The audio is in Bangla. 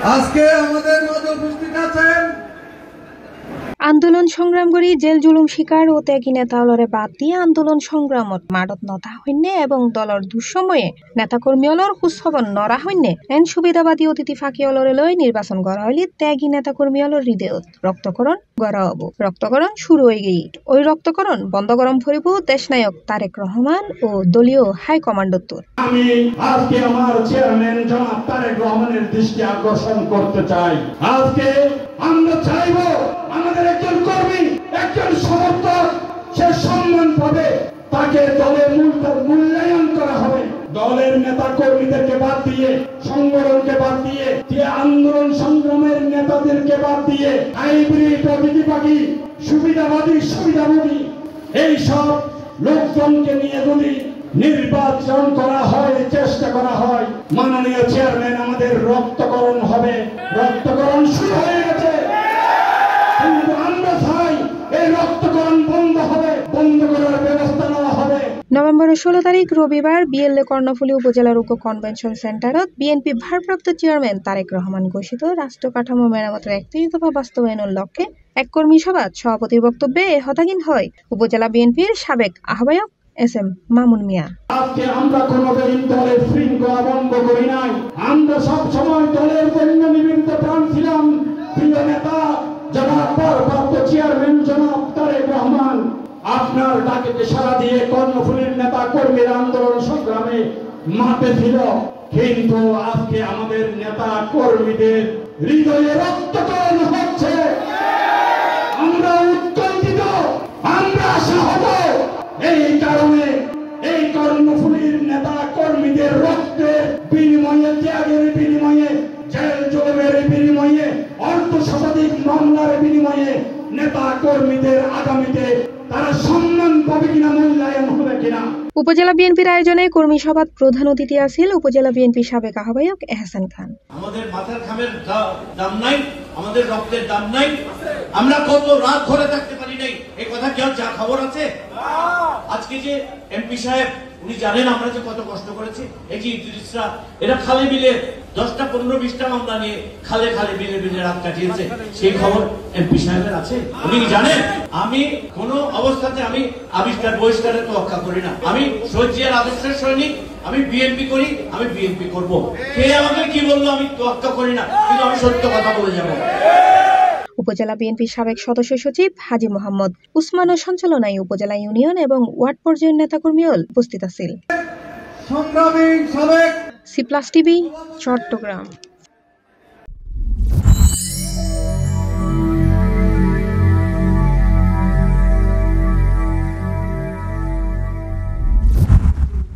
আজকে আমাদের মাঝে উপস্থিত আছেন আন্দোলন সংগ্রাম করি জেল জুলুম শিকার ও ত্যাগী নেতাওলরে বাদ দিয়ে আন্দোলন সংগ্রামত মাদত নথা হইনে এবং দলর দুঃসময়ে নেতাকর্মীওলর সুস্থবন নরা হইনে এন সুবিধাবাদী অতিথি ফাঁকিওলরে লই নির্বাচন করা হইলে ত্যাগী নেতাকর্মীওলর হৃদয়ত রক্তকরণ গড়া হব। রক্তকরণ শুরু হয়ে গিয়ে ওই রক্তকরণ বন্ধ গরম ফরিব দেশনায়ক তারেক রহমান ও দলীয় হাইকমান্ডত্বর। আমি আজকে আমার চেয়ারম্যান জনাব তারেক রহমানের দৃষ্টি আকর্ষণ করতে চাই। আজকে আমরা চাইব আমাদের একজন কর্মী, একজন সমর্থক সে সম্মান পাবে, তাকে দলের মূল্যায়ন করা হবে। দলের নেতা কর্মীদেরকে বাদ দিয়ে, সংগঠনকে বাদ দিয়ে, যে আন্দোলন সংগ্রামের নেতাদেরকে বাদ দিয়ে হাইব্রিড অতিথি পাখি সুবিধাভোগী এই সব লোকজনকে নিয়ে যদি নির্বাচন করা হয়, চেষ্টা করা হয়, মাননীয় চেয়ারম্যান আমাদের রক্তকরণ হবে। রক্তকরণ শুরু হয়ে গেছে, কিন্তু আমরা চাই এই রক্তকরণ বন্ধ হবে, বন্ধ করার ব্যবস্থা নেওয়া হবে। নভেম্বরের 16 তারিখ রবিবার বিএলএ কর্ণফুলী উপজেলার উপ কনভেনশন সেন্টারত বিএনপি ভারপ্রাপ্ত চেয়ারম্যান তারেক রহমান ঘোষিত রাষ্ট্র কাঠামো মেরামতের 31 দফা বাস্তবায়নের লক্ষ্যে এক কর্মী সভাত সভাপতির বক্তব্যে এ হতাগিন হয় উপজেলা বিএনপির সাবেক আহ্বায়ক এস.এম. মামুন মিয়া। আজকে আমরা কোনোদিন দলের শৃঙ্খলা ভঙ্গ করি নাই, আমরা সব সময় দলের জন্য নিবেদিত প্রাণ ছিলাম। প্রিয় নেতা জনাব ভারপ্রাপ্ত চেয়ারম্যান জনাব তারেক রহমান আপনার ডাকে সাড়া দিয়ে কর্ণফুলীর নেতা কর্মীর আন্দোলন সংগ্রামে মাঠে ছিল, কিন্তু আজকে আমাদের নেতা কর্মীদের হৃদয়ে রক্তকরণ হচ্ছে। আমরা উৎকণ্ঠিত, আমরা আশাহত। এই কারণে এই কর্ণফুলীর নেতা কর্মীদের রক্তের বিনিময়ে, ত্যাগের বিনিময়ে, জেল জুলুমের বিনিময়ে, অর্ধশতাধিক মামলার বিনিময়ে নেতা কর্মীদের আগামীতে তারা সম্মান পাবে কিনা, মূল্যায়ন হবে কিনা। উপজেলা বিএনপির আয়োজনে কর্মী সভাত প্রধান অতিথি আছেন উপজেলা বিএনপির সাবেক আহ্বায়ক এহসান খান। আমাদের মাথার ঘামের দাম নাই, আমাদের রক্তের দাম নাই, আমরা কত রাত ধরে থাকতে পারি নাই, এই কথা কি আর যা খবর আছে? আজকে যে এমপি সাহেব উনি জানেন আমরা যে কত কষ্ট করেছি, এই যে ইদ্রিসরা এরা খালে বিলে 10টা 15-20টা মামলা নিয়ে খালে বিলে রাত কাটিয়েছে, সেই খবর এমপি সাহেবের আছে? উনি জানেন? আমি কোন অবস্থাতে আমি আবিষ্কার বহিষ্কারের তোয়াক্কা করি না। আমি শহীদ জিয়ার আদর্শের সৈনিক, আমি বিএনপি করি, আমি বিএনপি করব। কে আমাকে কি বললো আমি তোয়াক্কা করি না, কিন্তু আমি সত্য কথা বলে যাব। উপজেলা বিএনপির সাবেক সদস্য সচিব হাজী মোহাম্মদ উসমানের সঞ্চালনায় উপজেলা ইউনিয়ন এবং ওয়ার্ড পর্যায়ের নেতাকর্মীও উপস্থিত আছেন। সংগ্রামী সাবেক সি প্লাস টিভি, চট্টগ্রাম।